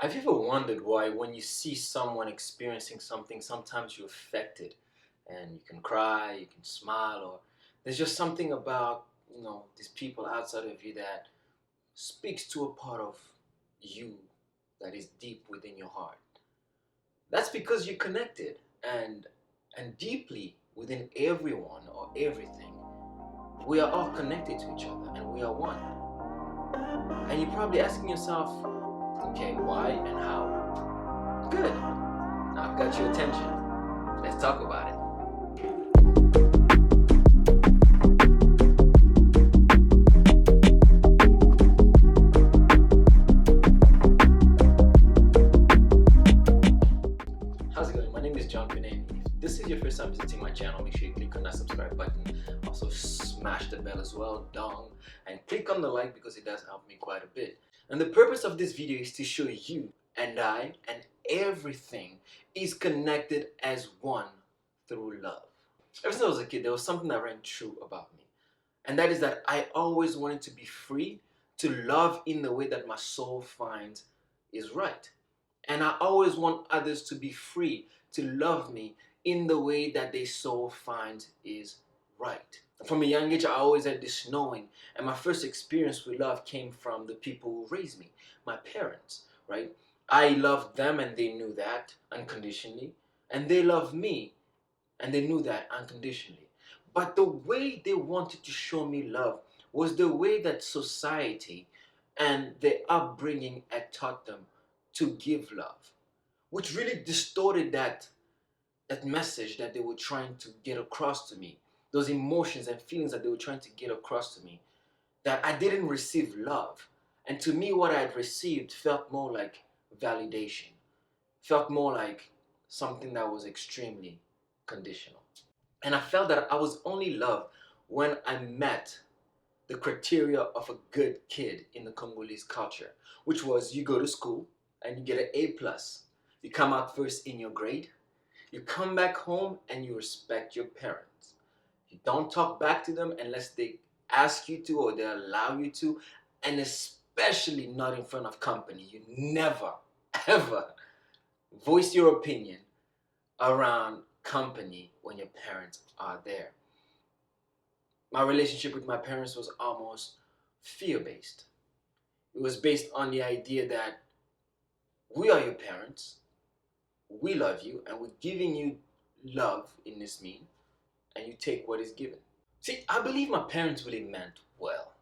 Have you ever wondered why when you see someone experiencing something, sometimes you're affected and you can cry, you can smile, or there's just something about, these people outside of you that speaks to a part of you that is deep within your heart. That's because you're connected and deeply within everyone or everything. We are all connected to each other and we are one. And you're probably asking yourself, okay, why and how? Good. I've got your attention. Let's talk about it. How's it going? My name is John Pinay. If this is your first time visiting my channel, make sure you click on that subscribe button. Also smash the bell as well, dong, and click on the like because it does help me quite a bit. And the purpose of this video is to show you and I and everything is connected as one through love. Ever since I was a kid, there was something that rang true about me. And that is that I always wanted to be free to love in the way that my soul finds is right. And I always want others to be free to love me in the way that their soul finds is right. From a young age, I always had this knowing, and my first experience with love came from the people who raised me, my parents, right? I loved them and they knew that unconditionally, and they loved me and they knew that unconditionally. But the way they wanted to show me love was the way that society and their upbringing had taught them to give love, which really distorted that message that they were trying to get across to me, those emotions and feelings that they were trying to get across to me, that I didn't receive love. And to me, what I had received felt more like validation, felt more like something that was extremely conditional. And I felt that I was only loved when I met the criteria of a good kid in the Congolese culture, which was you go to school and you get an A plus. You come out first in your grade. You come back home and you respect your parents. You don't talk back to them unless they ask you to or they allow you to, and especially not in front of company. You never, ever voice your opinion around company when your parents are there. My relationship with my parents was almost fear-based. It was based on the idea that we are your parents, we love you, and we're giving you love in this mean, and you take what is given. See, I believe my parents really meant well.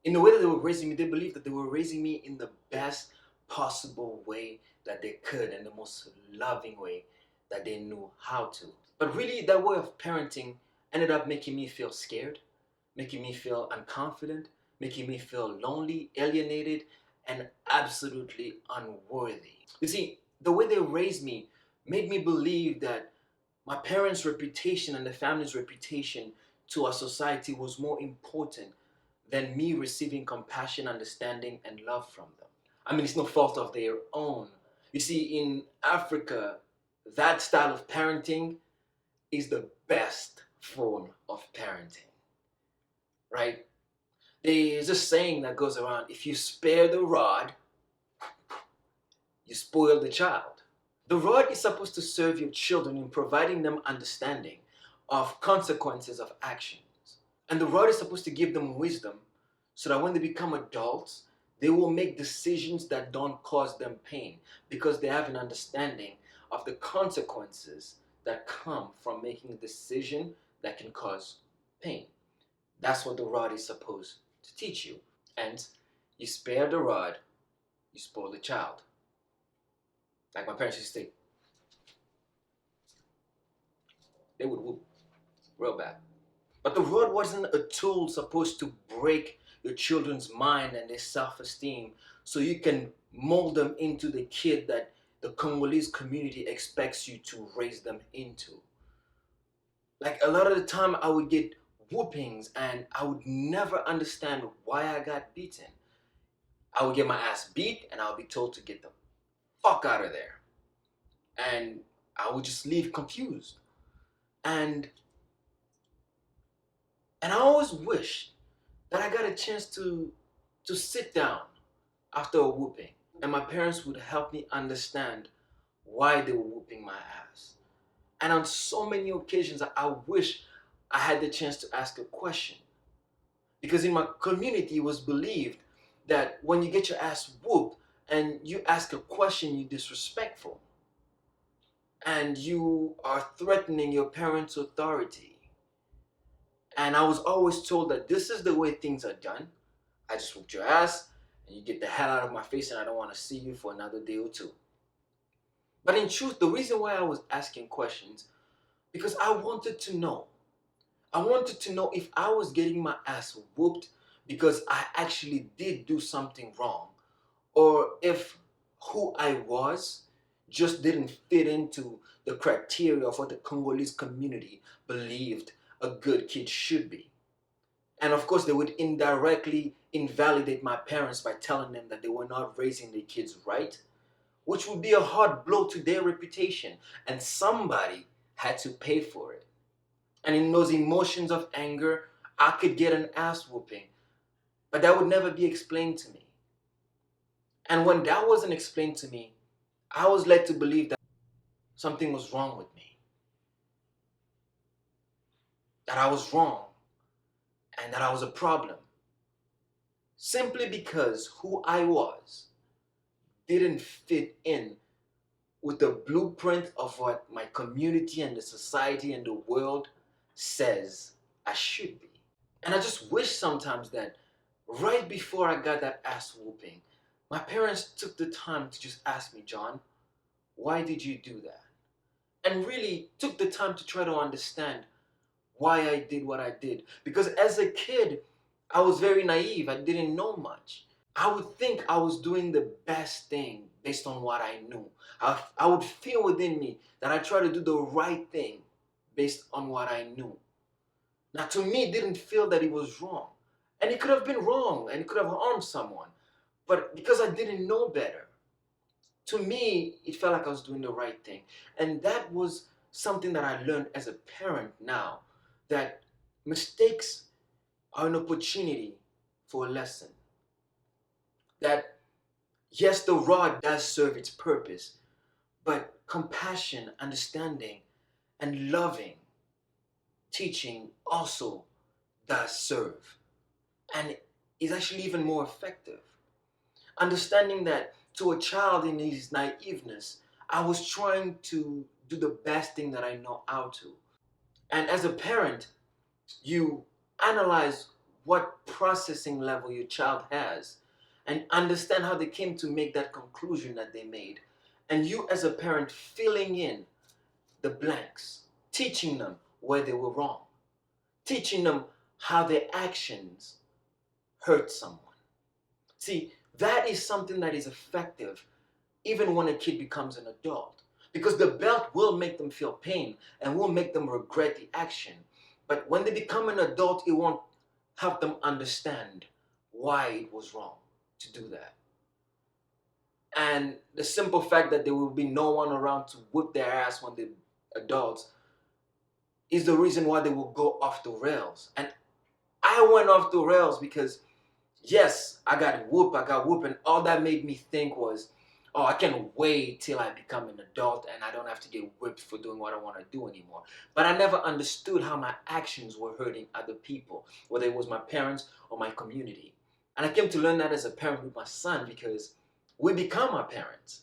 In the way that they were raising me, they believed that they were raising me in the best possible way that they could, and the most loving way that they knew how to. But really, that way of parenting ended up making me feel scared, making me feel unconfident, making me feel lonely, alienated, and absolutely unworthy. You see, the way they raised me made me believe that my parents' reputation and the family's reputation to our society was more important than me receiving compassion, understanding, and love from them. I mean, it's no fault of their own. You see, in Africa, that style of parenting is the best form of parenting, right? There's a saying that goes around, if you spare the rod, you spoil the child. The rod is supposed to serve your children in providing them understanding of consequences of actions. And the rod is supposed to give them wisdom so that when they become adults, they will make decisions that don't cause them pain because they have an understanding of the consequences that come from making a decision that can cause pain. That's what the rod is supposed to teach you. And you spare the rod, you spoil the child. Like my parents used to say, they would whoop real bad. But the rod wasn't a tool supposed to break your children's mind and their self-esteem so you can mold them into the kid that the Congolese community expects you to raise them into. Like a lot of the time I would get whoopings and I would never understand why I got beaten. I would get my ass beat and I would be told to get the fuck out of there. And I would just leave confused. And I always wished that I got a chance to sit down after a whooping and my parents would help me understand why they were whooping my ass. And on so many occasions, I wish I had the chance to ask a question. Because in my community, it was believed that when you get your ass whooped and you ask a question, you're disrespectful. And you are threatening your parents' authority. And I was always told that this is the way things are done. I just whooped your ass and you get the hell out of my face and I don't want to see you for another day or two. But in truth, the reason why I was asking questions, because I wanted to know. I wanted to know if I was getting my ass whooped because I actually did do something wrong, or if who I was just didn't fit into the criteria of what the Congolese community believed a good kid should be. And of course, they would indirectly invalidate my parents by telling them that they were not raising their kids right, which would be a hard blow to their reputation, and somebody had to pay for it. And in those emotions of anger, I could get an ass whooping, but that would never be explained to me. And when that wasn't explained to me, I was led to believe that something was wrong with me, that I was wrong, and that I was a problem, simply because who I was didn't fit in with the blueprint of what my community and the society and the world says I should be. And I just wish sometimes that right before I got that ass whooping, my parents took the time to just ask me, John, why did you do that? And really took the time to try to understand why I did what I did. Because as a kid, I was very naive. I didn't know much. I would think I was doing the best thing based on what I knew. I would feel within me that I tried to do the right thing based on what I knew. Now, to me, it didn't feel that it was wrong. And it could have been wrong and it could have harmed someone. But because I didn't know better, to me, it felt like I was doing the right thing. And that was something that I learned as a parent now, that mistakes are an opportunity for a lesson. That, yes, the rod does serve its purpose, but compassion, understanding, and loving teaching also does serve and is actually even more effective. Understanding that to a child in his naiveness, I was trying to do the best thing that I know how to. And as a parent, you analyze what processing level your child has and understand how they came to make that conclusion that they made. And you as a parent filling in the blanks, teaching them where they were wrong, teaching them how their actions hurt someone. See, that is something that is effective even when a kid becomes an adult. Because the belt will make them feel pain and will make them regret the action. But when they become an adult, it won't help them understand why it was wrong to do that. And the simple fact that there will be no one around to whip their ass when they're adults is the reason why they will go off the rails. And I went off the rails because, yes, I got whooped, and all that made me think was, oh, I can't wait till I become an adult and I don't have to get whipped for doing what I want to do anymore. But I never understood how my actions were hurting other people, whether it was my parents or my community. And I came to learn that as a parent with my son, because we become our parents.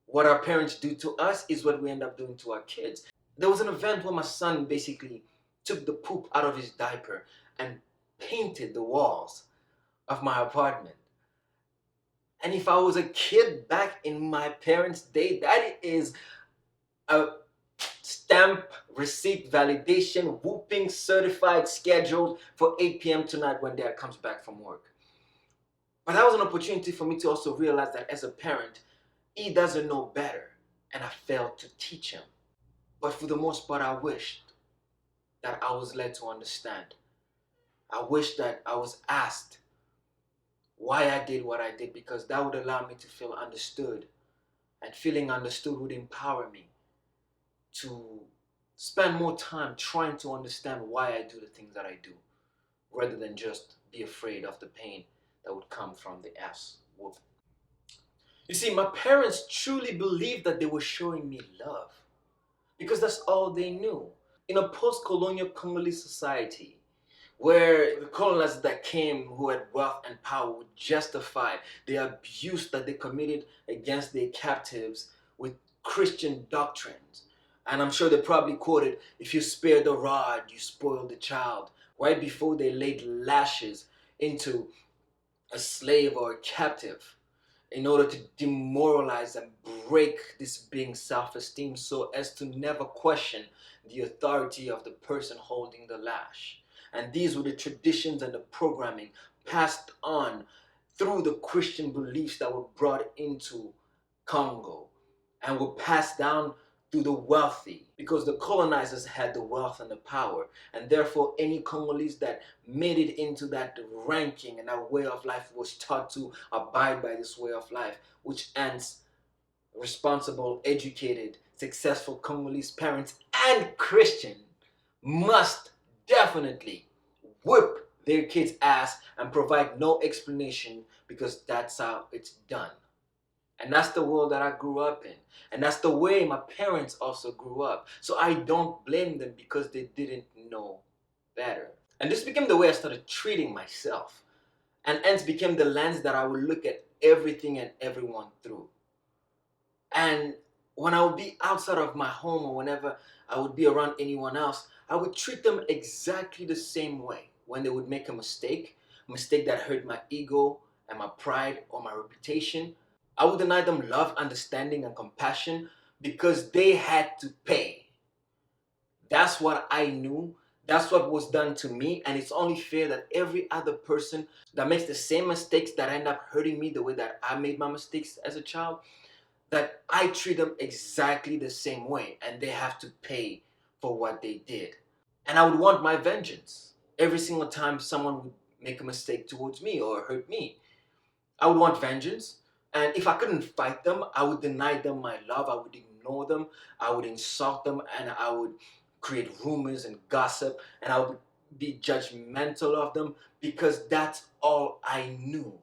What our parents do to us is what we end up doing to our kids. There was an event where my son basically took the poop out of his diaper and painted the walls of my apartment. And if I was a kid back in my parents' day, that is a stamp, receipt, validation, whooping, certified, scheduled for 8 p.m. tonight when dad comes back from work. But that was an opportunity for me to also realize that as a parent, he doesn't know better, and I failed to teach him. But for the most part, I wished that I was led to understand. I wish that I was asked why I did what I did, because that would allow me to feel understood. And feeling understood would empower me to spend more time trying to understand why I do the things that I do, rather than just be afraid of the pain that would come from the ass whooping. You see, my parents truly believed that they were showing me love because that's all they knew. In a post-colonial Congolese society, where the colonizers that came who had wealth and power would justify the abuse that they committed against their captives with Christian doctrines. And I'm sure they probably quoted, "If you spare the rod, you spoil the child," right before they laid lashes into a slave or a captive in order to demoralize and break this being's self-esteem so as to never question the authority of the person holding the lash. And these were the traditions and the programming passed on through the Christian beliefs that were brought into Congo and were passed down to the wealthy, because the colonizers had the wealth and the power, and therefore any Congolese that made it into that ranking and that way of life was taught to abide by this way of life, which ends responsible, educated, successful Congolese parents and Christian must definitely whip their kids' ass and provide no explanation, because that's how it's done. And that's the world that I grew up in. And that's the way my parents also grew up. So I don't blame them because they didn't know better. And this became the way I started treating myself. And hence became the lens that I would look at everything and everyone through. And when I would be outside of my home or whenever I would be around anyone else, I would treat them exactly the same way. When they would make a mistake that hurt my ego and my pride or my reputation, I would deny them love, understanding, and compassion because they had to pay. That's what I knew. That's what was done to me. And it's only fair that every other person that makes the same mistakes that end up hurting me the way that I made my mistakes as a child, that I treat them exactly the same way. And they have to pay for what they did. And I would want my vengeance every single time someone would make a mistake towards me or hurt me. I would want vengeance. And if I couldn't fight them, I would deny them my love. I would ignore them. I would insult them. And I would create rumors and gossip. And I would be judgmental of them because that's all I knew.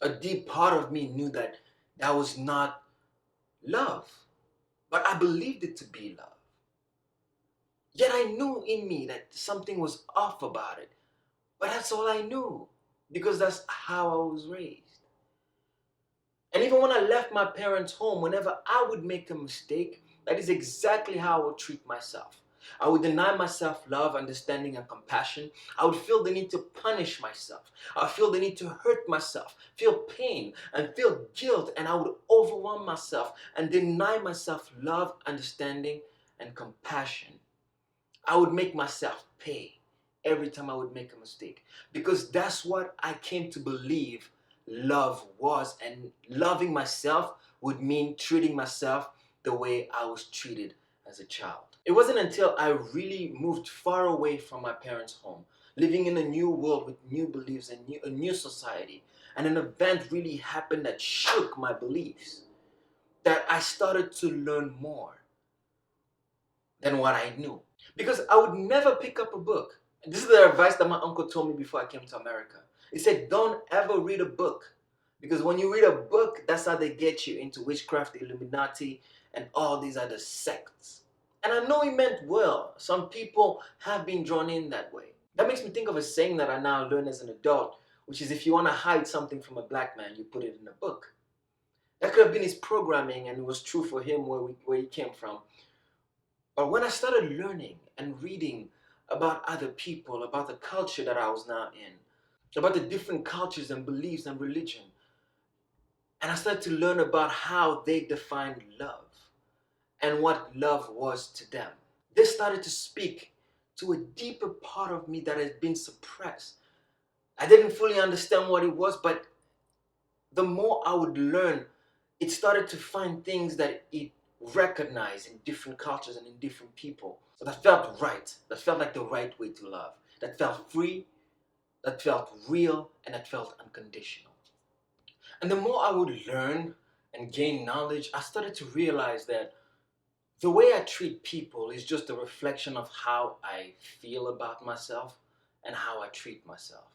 A deep part of me knew that that was not love. But I believed it to be love. Yet I knew in me that something was off about it. But that's all I knew because that's how I was raised. And even when I left my parents' home, whenever I would make a mistake, that is exactly how I would treat myself. I would deny myself love, understanding, and compassion. I would feel the need to punish myself. I would feel the need to hurt myself, feel pain, and feel guilt. And I would overwhelm myself and deny myself love, understanding, and compassion. I would make myself pay every time I would make a mistake, because that's what I came to believe love was. And loving myself would mean treating myself the way I was treated as a child. It wasn't until I really moved far away from my parents' home, living in a new world with new beliefs and a new society, and an event really happened that shook my beliefs, that I started to learn more than what I knew. Because I would never pick up a book. This is the advice that my uncle told me before I came to America. He said, don't ever read a book. Because when you read a book, that's how they get you into witchcraft, the Illuminati, and all these other sects. And I know he meant well. Some people have been drawn in that way. That makes me think of a saying that I now learn as an adult, which is, if you want to hide something from a black man, you put it in a book. That could have been his programming, and it was true for him where he came from. But when I started learning and reading about other people, about the culture that I was now in, about the different cultures and beliefs and religion, and I started to learn about how they defined love and what love was to them, this started to speak to a deeper part of me that had been suppressed. I didn't fully understand what it was, but the more I would learn, it started to find things that it recognized in different cultures and in different people. So that felt right. That felt like the right way to love. That felt free, that felt real, and that felt unconditional. And the more I would learn and gain knowledge, I started to realize that the way I treat people is just a reflection of how I feel about myself and how I treat myself.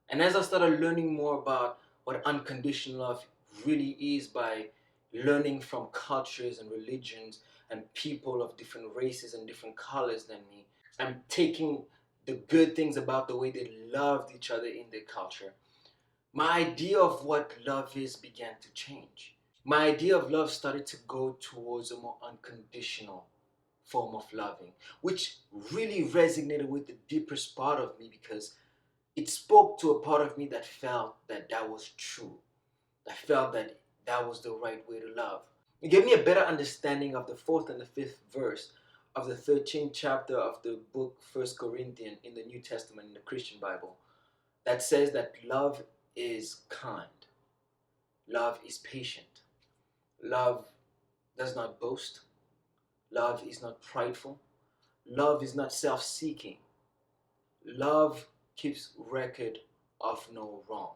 And as I started learning more about what unconditional love really is by learning from cultures and religions and people of different races and different colors than me. I'm taking the good things about the way they loved each other in their culture. My idea of what love is began to change. My idea of love started to go towards a more unconditional form of loving, which really resonated with the deepest part of me because it spoke to a part of me that felt that that was true. I felt that that was the right way to love. It gave me a better understanding of the fourth and the fifth verse of the 13th chapter of the book First Corinthians in the New Testament in the Christian Bible that says that love is kind, love is patient, love does not boast, love is not prideful, love is not self-seeking, love keeps record of no wrong.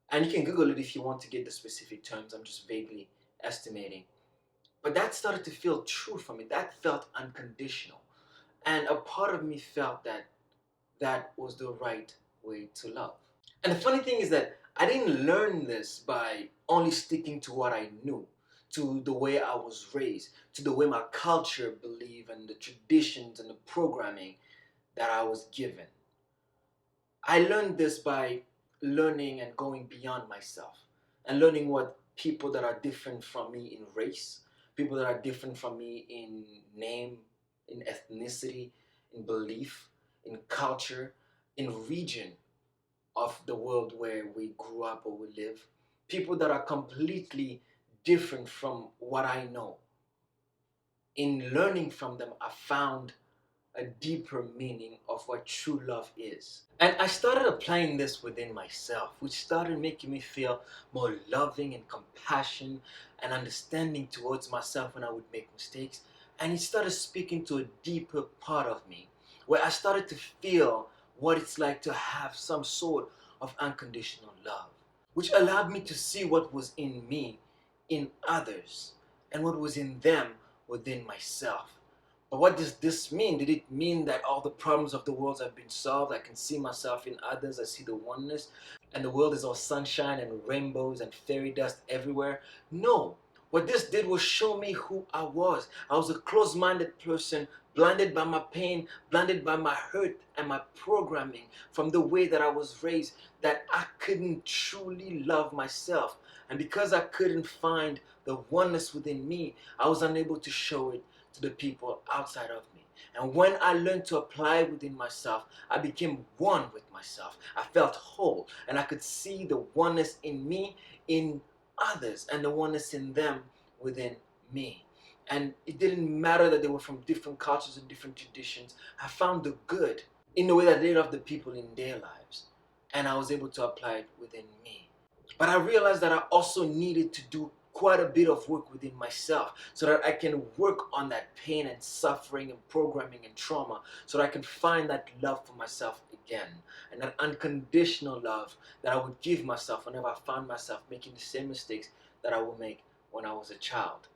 And you can Google it if you want to get the specific terms. I'm just vaguely estimating. But that started to feel true for me. That felt unconditional. And a part of me felt that that was the right way to love. And the funny thing is that I didn't learn this by only sticking to what I knew, to the way I was raised, to the way my culture believed and the traditions and the programming that I was given. I learned this by learning and going beyond myself and learning what people that are different from me in race, people that are different from me in name, in ethnicity, in belief, in culture, in region of the world where we grew up or we live, people that are completely different from what I know. In learning from them, I found a deeper meaning of what true love is. And I started applying this within myself, which started making me feel more loving and compassion and understanding towards myself when I would make mistakes. And it started speaking to a deeper part of me, where I started to feel what it's like to have some sort of unconditional love, which allowed me to see what was in me, in others, and what was in them within myself. But what does this mean? Did it mean that all the problems of the world have been solved? I can see myself in others, I see the oneness, and the world is all sunshine and rainbows and fairy dust everywhere? No. What this did was show me who I was. I was a closed-minded person, blinded by my pain, blinded by my hurt and my programming from the way that I was raised, that I couldn't truly love myself. And because I couldn't find the oneness within me, I was unable to show it to the people outside of me. And when I learned to apply it within myself, I became one with myself. I felt whole, and I could see the oneness in me, in others, and the oneness in them within me. And it didn't matter that they were from different cultures and different traditions. I found the good in the way that they loved the people in their lives, and I was able to apply it within me. But I realized that I also needed to do quite a bit of work within myself so that I can work on that pain and suffering and programming and trauma so that I can find that love for myself again, and that unconditional love that I would give myself whenever I found myself making the same mistakes that I would make when I was a child.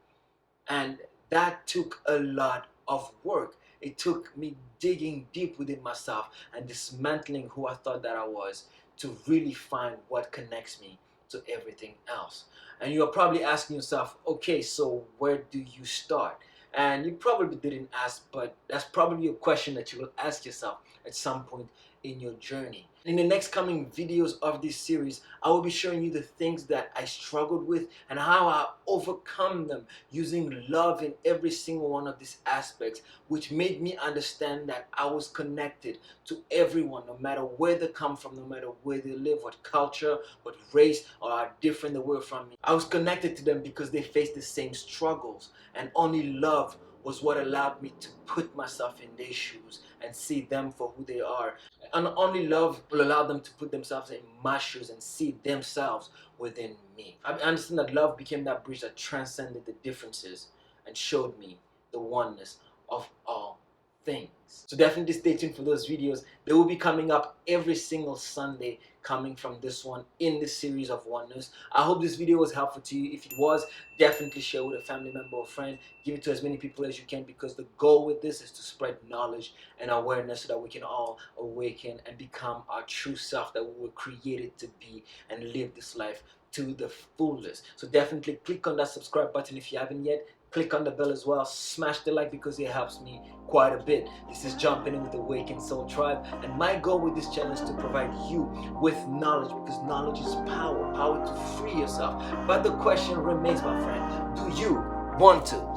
And that took a lot of work. It took me digging deep within myself and dismantling who I thought that I was to really find what connects me to everything else. And you're probably asking yourself, okay, so where do you start? And you probably didn't ask, but that's probably a question that you will ask yourself at some point in your journey. In the next coming videos of this series, I will be showing you the things that I struggled with and how I overcome them using love in every single one of these aspects, which made me understand that I was connected to everyone, no matter where they come from, no matter where they live, what culture, what race, or how different they were from me. I was connected to them because they faced the same struggles, and only love was what allowed me to put myself in their shoes and see them for who they are. And only love will allow them to put themselves in my shoes and see themselves within me. I understand that love became that bridge that transcended the differences and showed me the oneness of all things. So definitely stay tuned for those videos. They will be coming up every single Sunday, coming from this one in this series of oneness. I hope this video was helpful to you. If it was, definitely share with a family member or friend. Give it to as many people as you can, because the goal with this is to spread knowledge and awareness so that we can all awaken and become our true self that we were created to be and live this life to the fullest. So definitely click on that subscribe button if you haven't yet. Click on the bell as well. Smash the like because it helps me quite a bit. This is Jumping In with the Awaken Soul Tribe, and my goal with this channel is to provide you with knowledge, because knowledge is power, power to free yourself. But the question remains, my friend, do you want to?